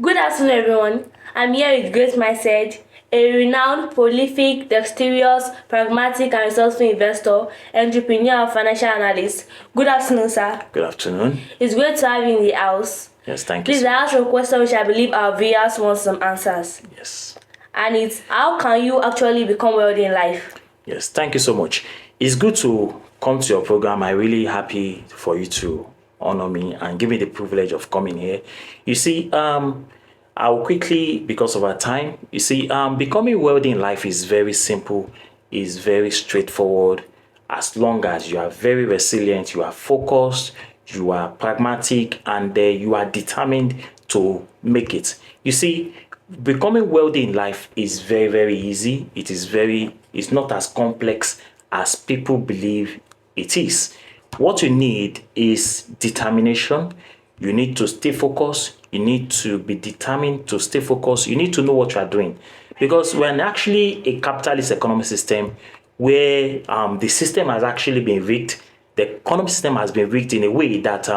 Good afternoon, everyone. I'm here with Grace Mysaid, a renowned, prolific, dexterous, pragmatic, and resourceful investor, entrepreneur, and financial analyst. Good afternoon, sir. Good afternoon. It's great to have you in the house. Yes, thank you. Please, I ask you a question which I believe our viewers want some answers. Yes. And it's how can you actually become wealthy in life? Yes, thank you so much. It's good to come to your program. I'm really happy for you to honor me and give me the privilege of coming here. You see, I'll quickly, because of our time, becoming wealthy in life is very simple, is very straightforward. As long as you are very resilient, you are focused, you are pragmatic, and you are determined to make it. You see, becoming wealthy in life is very, very easy. It's not as complex as people believe it is. What you need is determination. You need to stay focused. You need to be determined to stay focused. You need to know what you are doing. Because we're actually a capitalist economic system where the system has actually been rigged. The economic system has been rigged in a way that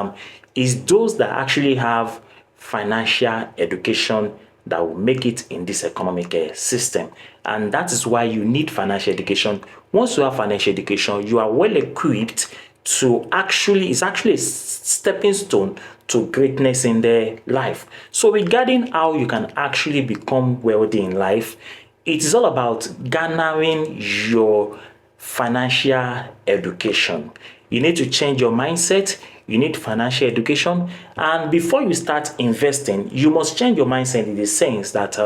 is those that actually have financial education that will make it in this economic system. And that is why you need financial education. Once you have financial education, you are well equipped to it's actually a stepping stone to greatness in their life. So regarding how you can actually become wealthy in life, it is all about garnering your financial education. You need to change your mindset. You need financial education. And before you start investing, you must change your mindset in the sense that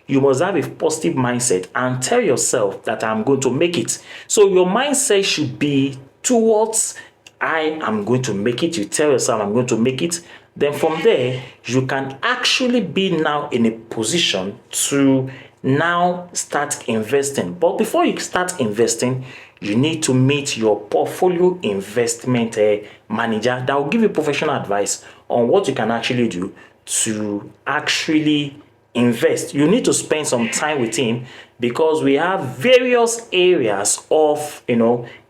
you must have a positive mindset and tell yourself that I'm going to make it. So your mindset should be towards I am going to make it. You tell yourself I'm going to make it. Then from there, you can actually be now in a position to now start investing. But before you start investing, you need to meet your portfolio investment manager that will give you professional advice on what you can actually do to actually invest. You need to spend some time with him because we have various areas of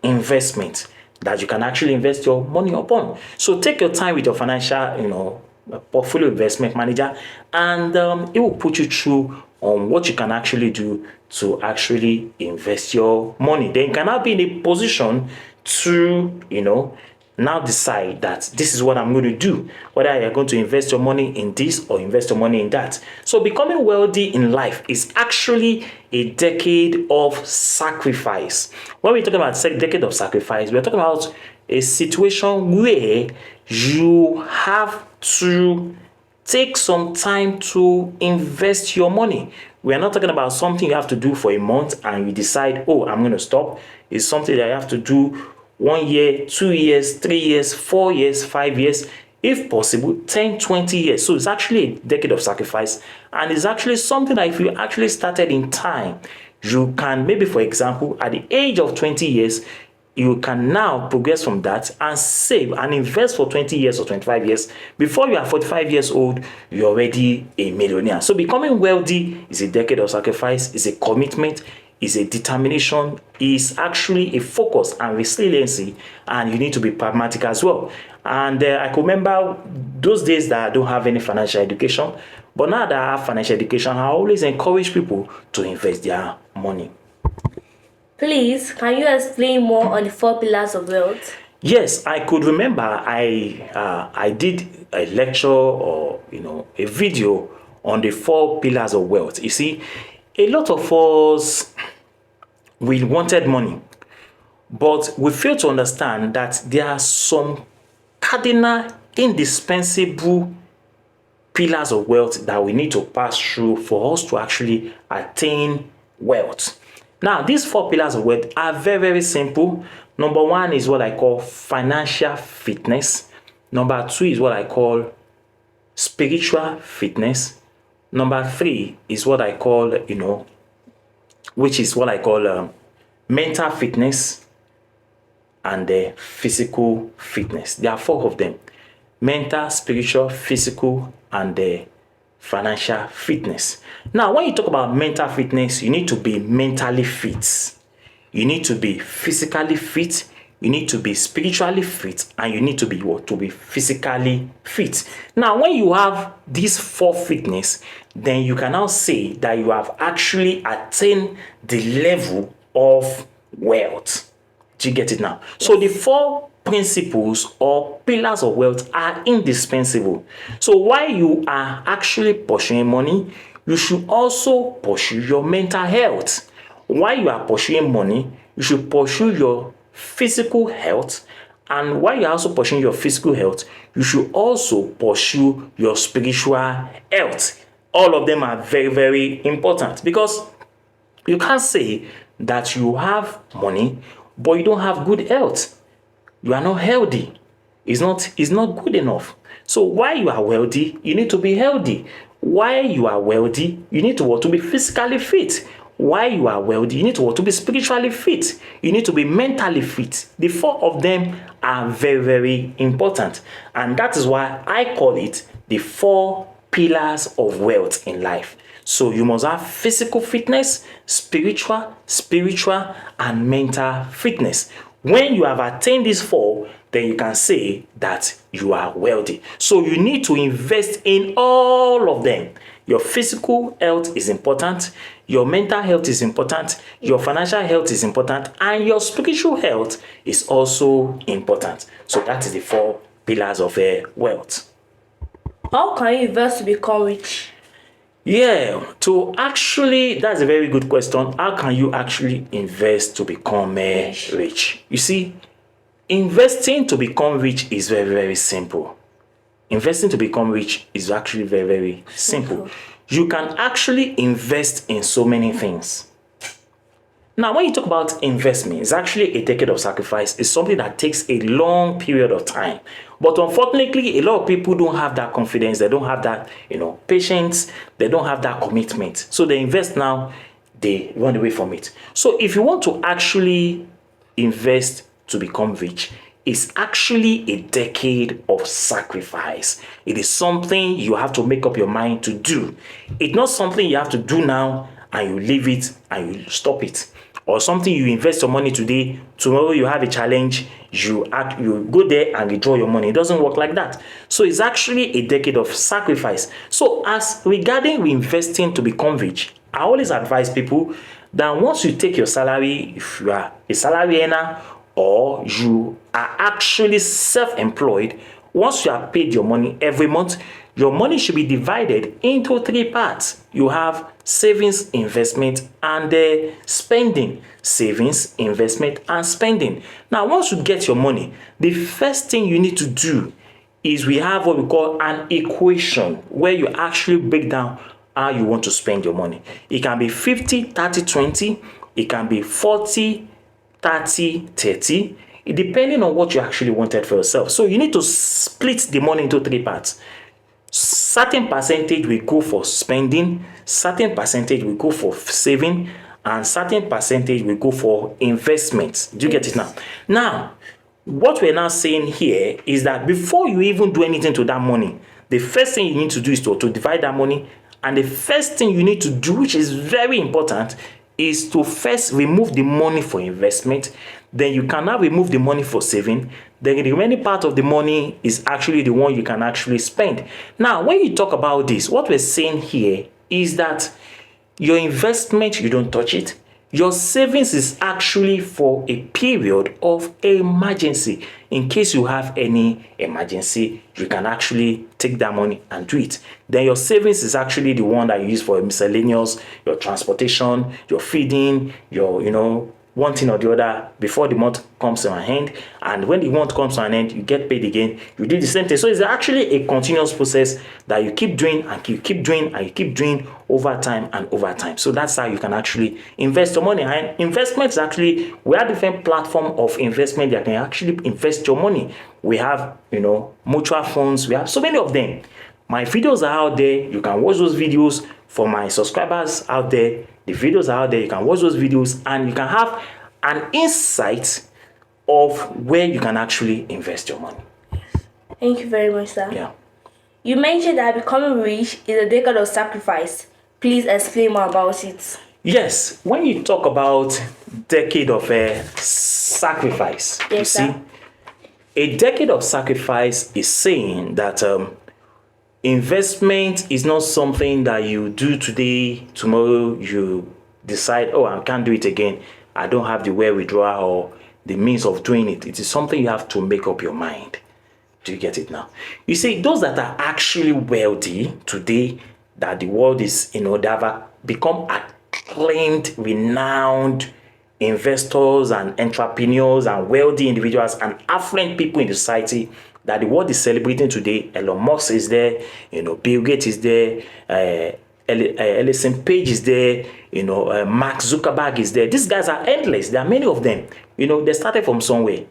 investment that you can actually invest your money upon. So take your time with your financial portfolio investment manager, and it will put you through on what you can actually do to actually invest your money. Then you can now be in a position to now decide that this is what I'm going to do, whether you're going to invest your money in this or invest your money in that. So becoming wealthy in life is actually a decade of sacrifice. When we're talking about decade of sacrifice, we're talking about a situation where you have to take some time to invest your money. We are not talking about something you have to do for a month and you decide, oh, I'm going to stop. It's something that you have to do 1 year, 2 years, 3 years, 4 years, 5 years, if possible, 10, 20 years. So it's actually a decade of sacrifice. And it's actually something that if you actually started in time, you can, maybe for example, at the age of 20 years, you can now progress from that and save and invest for 20 years or 25 years. Before you are 45 years old, you're already a millionaire. So becoming wealthy is a decade of sacrifice, is a commitment, is a determination, is actually a focus and resiliency, and you need to be pragmatic as well. And I can remember those days that I don't have any financial education, but now that I have financial education, I always encourage people to invest their money. Please, can you explain more on the 4 pillars of wealth? Yes, I could remember I did a lecture or a video on the 4 pillars of wealth. You see, a lot of us we wanted money, but we fail to understand that there are some cardinal, indispensable pillars of wealth that we need to pass through for us to actually attain wealth. Now, these 4 pillars of wealth are very, very simple. Number 1 is what I call financial fitness. Number 2 is what I call spiritual fitness. Number 3 is what I call, which is what I call mental fitness and physical fitness. There are 4 of them: mental, spiritual, physical, and financial fitness. Now, when you talk about mental fitness, you need to be mentally fit. You need to be physically fit. you need to be spiritually fit, and you need to be what? To be physically fit. Now, when you have these 4 fitness, then you can now say that you have actually attained the level of wealth. Do you get it now? Yes. So the 4 principles or pillars of wealth are indispensable. So while you are actually pursuing money, you should also pursue your mental health. While you are pursuing money, you should pursue your physical health. And while you're also pursuing your physical health, you should also pursue your spiritual health. All of them are very, very important, because you can't say that you have money, but you don't have good health. You are not healthy. It's not good enough. So while you are wealthy, you need to be healthy. While you are wealthy, you need to be physically fit. While you are wealthy, you need to be spiritually fit. You need to be mentally fit. The 4 of them are very, very important. And that is why I call it the 4 pillars of wealth in life. So you must have physical fitness, spiritual, and mental fitness. When you have attained these 4, then you can say that you are wealthy. So you need to invest in all of them. Your physical health is important, your mental health is important, your financial health is important, and your spiritual health is also important. So that is the 4 pillars of wealth. How can you invest to become rich? Yeah, that's a very good question. How can you actually invest to become rich? You see, investing to become rich is very, very simple. Investing to become rich is actually very, very simple. You can actually invest in so many things. Now, when you talk about investment, it's actually a decade of sacrifice. It's something that takes a long period of time. But unfortunately, a lot of people don't have that confidence. They don't have that, patience. They don't have that commitment. So they invest now, they run away from it. So if you want to actually invest to become rich, it's actually a decade of sacrifice. It is something you have to make up your mind to do. It's not something you have to do now and you leave it and you stop it. Or something you invest your money today, tomorrow you have a challenge, you go there and withdraw your money. It doesn't work like that. So it's actually a decade of sacrifice. So as regarding investing to become rich, I always advise people that once you take your salary, if you are a salary earner or you are actually self-employed, once you have paid your money every month, your money should be divided into 3 parts. You have savings, investment, and spending. Savings, investment, and spending. Now, once you get your money, the first thing you need to do is we have what we call an equation where you actually break down how you want to spend your money. It can be 50, 30, 20. It can be 40, 30, 30, depending on what you actually wanted for yourself. So you need to split the money into 3 parts. Certain percentage will go for spending, certain percentage will go for saving, and certain percentage will go for investments. Do you get it now? Now, what we're now saying here is that before you even do anything to that money, the first thing you need to do is to divide that money. And the first thing you need to do, which is very important, is to first remove the money for investment. Then you can now remove the money for saving. Then the remaining part of the money is actually the one you can actually spend. Now, when you talk about this, what we're saying here is that your investment, you don't touch it. Your savings is actually for a period of emergency. In case you have any emergency, you can actually take that money and do it. Then your savings is actually the one that you use for miscellaneous, your transportation, your feeding, your, one thing or the other before the month comes to an end. And when the month comes to an end, you get paid again. You do the same thing. So it's actually a continuous process that you keep doing and you keep doing and you keep doing over time and over time. So that's how you can actually invest your money. And investments actually, we have different platform of investment that can actually invest your money. We have, mutual funds. We have so many of them. My videos are out there. You can watch those videos. For my subscribers out there, the videos are out there. You can watch those videos and you can have an insight of where you can actually invest your money. Thank you very much, sir. Yeah. You mentioned that becoming rich is a decade of sacrifice. Please explain more about it. Yes. When you talk about decade of sacrifice. You Yes, see, sir. a decade of sacrifice is saying that investment is not something that you do today, tomorrow you decide, oh, I can't do it again. I don't have the wherewithal or the means of doing it. It is something you have to make up your mind. Do you get it now? You see, those that are actually wealthy today, that the world is, they have become acclaimed, renowned investors and entrepreneurs and wealthy individuals and affluent people in the society that the world is celebrating today. Elon Musk is there, Bill Gates is there, Ellison Page is there, Mark Zuckerberg is there. These guys are endless. There are many of them. They started from somewhere,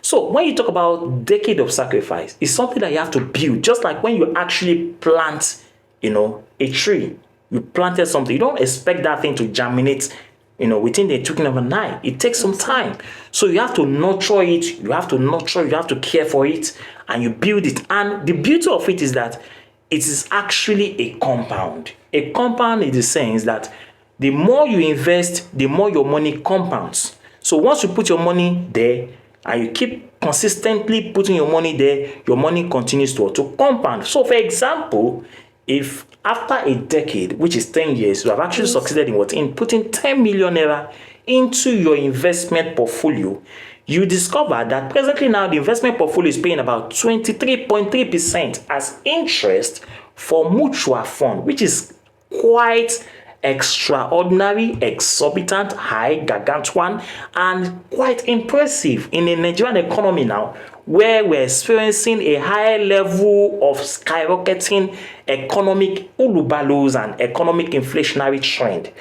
So when you talk about decade of sacrifice, it's something that you have to build. Just like when you actually plant, a tree, you planted something. You don't expect that thing to germinate, within the twinkling of an eye. It takes some time. So you have to nurture it. You have to care for it, and you build it. And the beauty of it is that it is actually a compound. A compound in the sense that the more you invest, the more your money compounds. So once you put your money there and you keep consistently putting your money there, your money continues to compound. So for example, if after a decade, which is 10 years, you have actually succeeded in putting 10 million naira into your investment portfolio, you discover that presently now the investment portfolio is paying about 23.3% as interest for mutual fund, which is quite extraordinary, exorbitant, high, gargantuan, and quite impressive in the Nigerian economy now, where we're experiencing a high level of skyrocketing economic ulubalus and economic inflationary trend.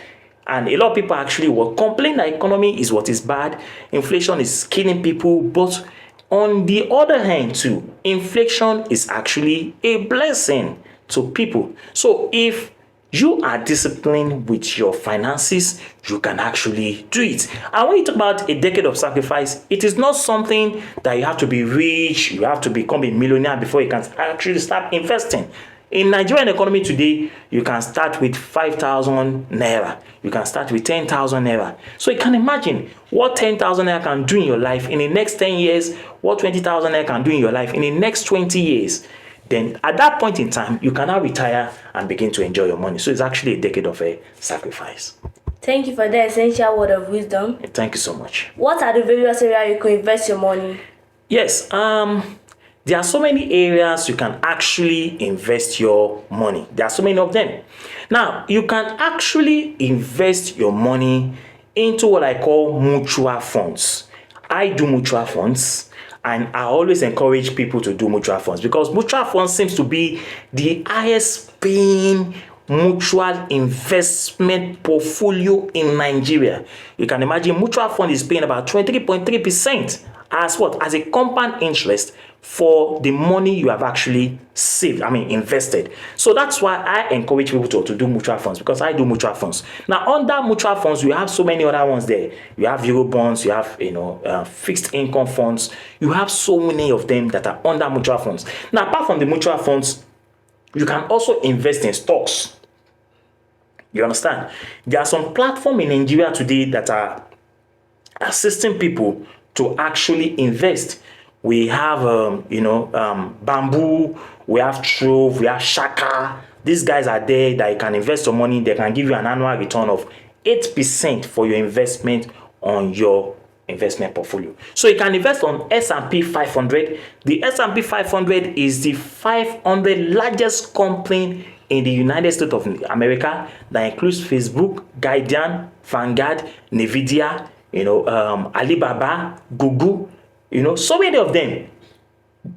And a lot of people actually will complain that economy is what is bad, inflation is killing people, but on the other hand too, inflation is actually a blessing to people. So if you are disciplined with your finances, you can actually do it. And when you talk about a decade of sacrifice, it is not something that you have to be rich, you have to become a millionaire before you can actually start investing. In Nigerian economy today, you can start with 5,000 naira. You can start with 10,000 naira. So you can imagine what 10,000 naira can do in your life in the next 10 years, what 20,000 naira can do in your life in the next 20 years. Then at that point in time, you can now retire and begin to enjoy your money. So it's actually a decade of a sacrifice. Thank you for the essential word of wisdom. Thank you so much. What are the various areas you can invest your money? Yes, there are so many areas you can actually invest your money. There are so many of them. Now, you can actually invest your money into what I call mutual funds. I do mutual funds, and I always encourage people to do mutual funds because mutual funds seems to be the highest paying mutual investment portfolio in Nigeria. You can imagine mutual fund is paying about 23.3% as what? As a compound interest for the money you have actually invested. So that's why I encourage people to do mutual funds, because I do mutual funds. Now, under mutual funds, we have so many other ones there. You have Euro bonds, you have fixed income funds. You have so many of them that are under mutual funds. Now, apart from the mutual funds, you can also invest in stocks. You understand? There are some platforms in Nigeria today that are assisting people to actually invest. We have, Bamboo, we have Trove, we have Shaka. These guys are there that you can invest your money. They can give you an annual return of 8% for your investment on your investment portfolio. So you can invest on S&P 500. The S&P 500 is the 500 largest company in the United States of America that includes Facebook, Guardian, Vanguard, Nvidia, Alibaba, Google, so many of them.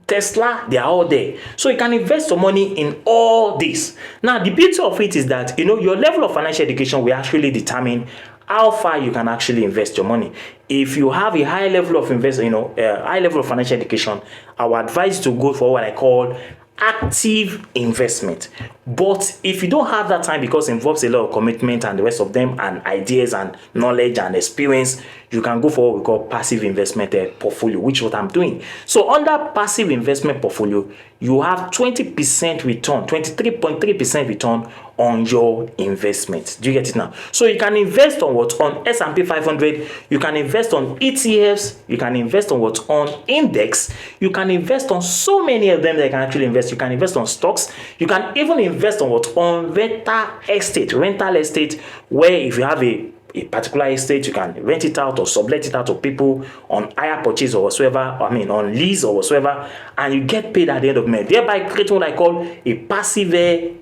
Tesla, they are all there. So you can invest your money in all this. Now, the beauty of it is that, your level of financial education will actually determine how far you can actually invest your money. If you have a high level of high level of financial education, I would advise to go for what I call active investment, But if you don't have that time, because it involves a lot of commitment and the rest of them, and ideas and knowledge and experience, you can go for what we call passive investment portfolio, which is what I'm doing. So under passive investment portfolio, you have 20% return, 23.3% return on your investment. Do you get it now? So you can invest on what? On S&P 500, you can invest on ETFs, you can invest on what? On index, you can invest on so many of them that you can actually invest. You can invest on stocks, you can even invest on what? On rental estate, where if you have a particular estate, you can rent it out or sublet it out to people on hire purchase or whatsoever, on lease or whatsoever, and you get paid at the end of the month, thereby creating what I call a passive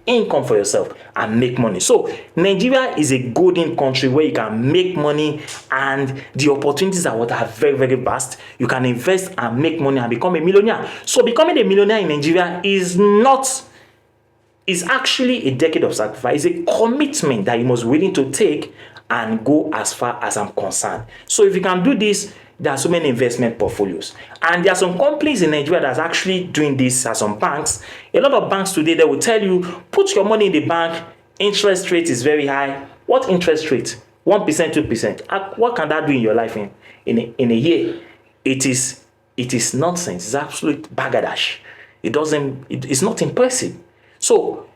income for yourself and make money. So Nigeria is a golden country where you can make money, and the opportunities are very, very vast. You can invest and make money and become a millionaire. So becoming a millionaire in Nigeria is actually a decade of sacrifice. It's a commitment that you must be willing to take and go as far as I'm concerned. So if you can do this, there are so many investment portfolios. And there are some companies in Nigeria that's actually doing this. There are some banks. A lot of banks today, they will tell you, put your money in the bank, interest rate is very high. What interest rate? 1%, 2%. What can that do in your life in a year? It is nonsense. It's absolute bagadash. It's not impressive. So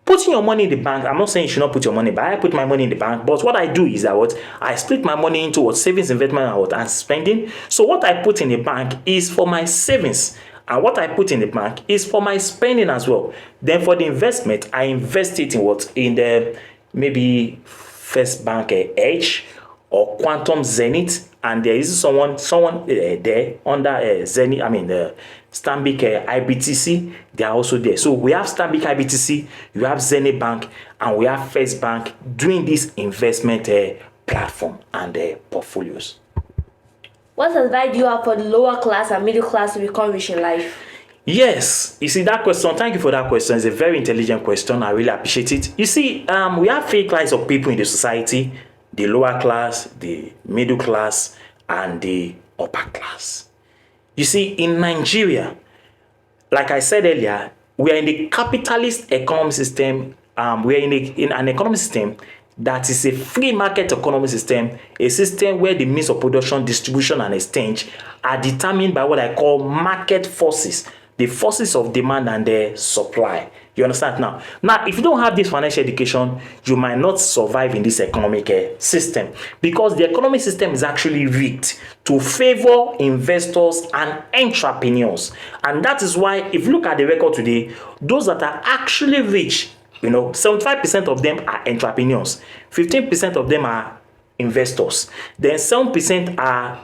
putting your money in the bank, I'm not saying you should not put your money, but I put my money in the bank. But what I do is that I split my money into savings, investment, and spending. So what I put in the bank is for my savings, and what I put in the bank is for my spending as well. Then for the investment, I invest it in the maybe First Bank Edge or Quantum Zenith, and there is someone there under Zenith. The Stanbic IBTC, they are also there. So we have Stanbic IBTC, you have Zenith Bank, and we have First Bank doing this investment platform and portfolios. What advice do you have for the lower class and middle class to become rich in life? Yes, you see that question. Thank you for that question. It's a very intelligent question. I really appreciate it. You see, we have three classes of people in the society: the lower class, the middle class, and the upper class. You see, in Nigeria, like I said earlier, we are in the capitalist economic system. We are in an economic system that is a free market economic system, a system where the means of production, distribution, and exchange are determined by what I call market forces, the forces of demand and the supply. You understand now? Now, if you don't have this financial education, you might not survive in this economic system, because the economic system is actually rigged to favor investors and entrepreneurs. And that is why, if you look at the record today, those that are actually rich, 75% of them are entrepreneurs, 15% of them are investors, then 7% are,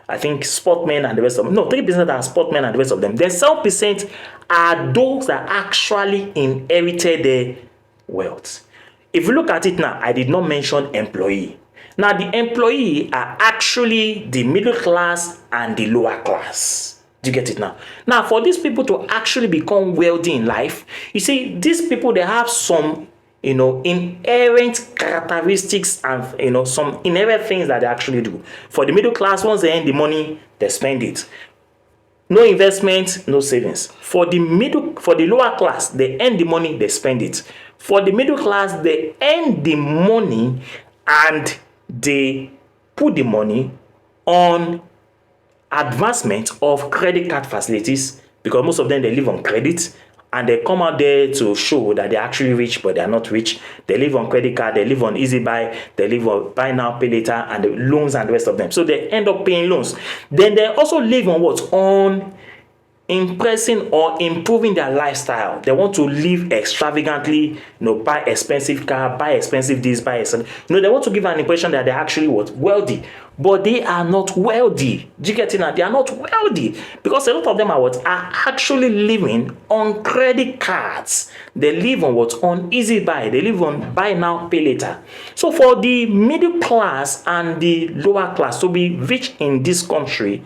I think sportmen and the rest of them. No, 3% are sportmen and the rest of them. Then 7% are those that actually inherited their wealth. If you look at it now, I did not mention employee. Now, the employee are actually the middle class and the lower class. Do you get it now? Now, for these people to actually become wealthy in life, you see, these people, they have some inherent characteristics and some inherent things that they actually do. For the middle class, once they earn the money, they spend it. No investment, no savings. For the lower class, they earn the money, they spend it. For the middle class, they earn the money and they put the money on advancement of credit card facilities, because most of them, they live on credit. And they come out there to show that they're actually rich, but they're not rich. They live on credit card, they live on easy buy, they live on buy now, pay later, and the loans and the rest of them. So they end up paying loans. Then they also live on what? On impressing or improving their lifestyle. They want to live extravagantly, buy expensive car, buy expensive this, buy expensive. They want to give an impression that they're actually wealthy. But they are not wealthy. Do you get it now? They are not wealthy, because a lot of them are actually living on credit cards. They live on on easy buy. They live on buy now, pay later. So for the middle class and the lower class to be rich in this country,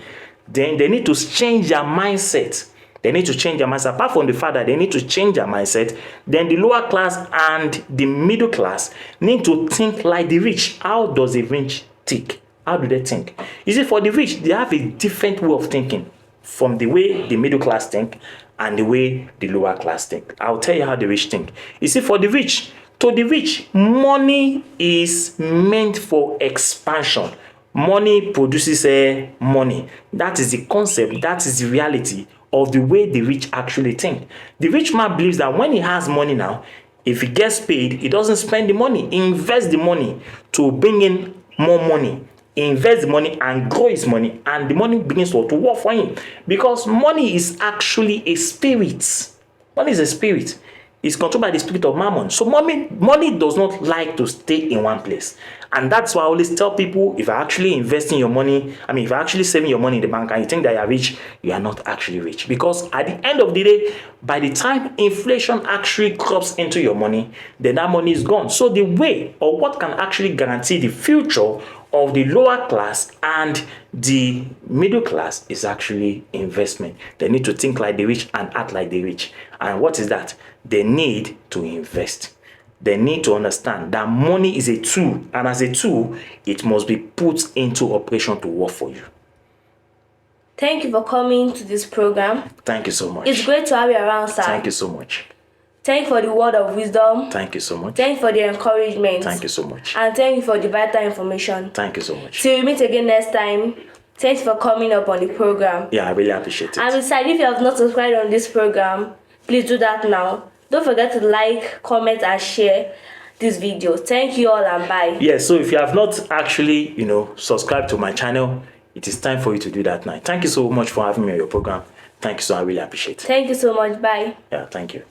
then they need to change their mindset. They need to change their mindset. Apart from the fact that they need to change their mindset, then the lower class and the middle class need to think like the rich. How does the rich think? How do they think? You see, for the rich, they have a different way of thinking from the way the middle class think and the way the lower class think. I'll tell you how the rich think. You see, for the rich, to the rich, money is meant for expansion. Money produces money. That is the concept, that is the reality of the way the rich actually think. The rich man believes that when he has money now, if he gets paid, he doesn't spend the money. He invests the money to bring in more money. He invests the money and grow his money, and the money begins to work for him. Because money is actually a spirit. Money is a spirit. It's controlled by the spirit of mammon. So money does not like to stay in one place. And that's why I always tell people, if you're actually investing your money, if you're actually saving your money in the bank and you think that you're rich, you are not actually rich. Because at the end of the day, by the time inflation actually crops into your money, then that money is gone. So the way, or what can actually guarantee the future of the lower class and the middle class, is actually investment. They need to think like the rich and act like the rich. And what is that? They need to invest. They need to understand that money is a tool, and as a tool, it must be put into operation to work for you. Thank you for coming to this program. Thank you so much. It's great to have you around, sir. Thank you so much. Thank you for the word of wisdom. Thank you so much. Thank you for the encouragement. Thank you so much. And thank you for the vital information. Thank you so much. Till we meet again next time, thanks for coming up on the program. Yeah, I really appreciate it. And besides, if you have not subscribed on this program, please do that now. Don't forget to like, comment, and share this video. Thank you all, and bye. Yeah, so if you have not actually, subscribed to my channel, it is time for you to do that now. Thank you so much for having me on your program. Thank you, so I really appreciate it. Thank you so much. Bye. Yeah, thank you.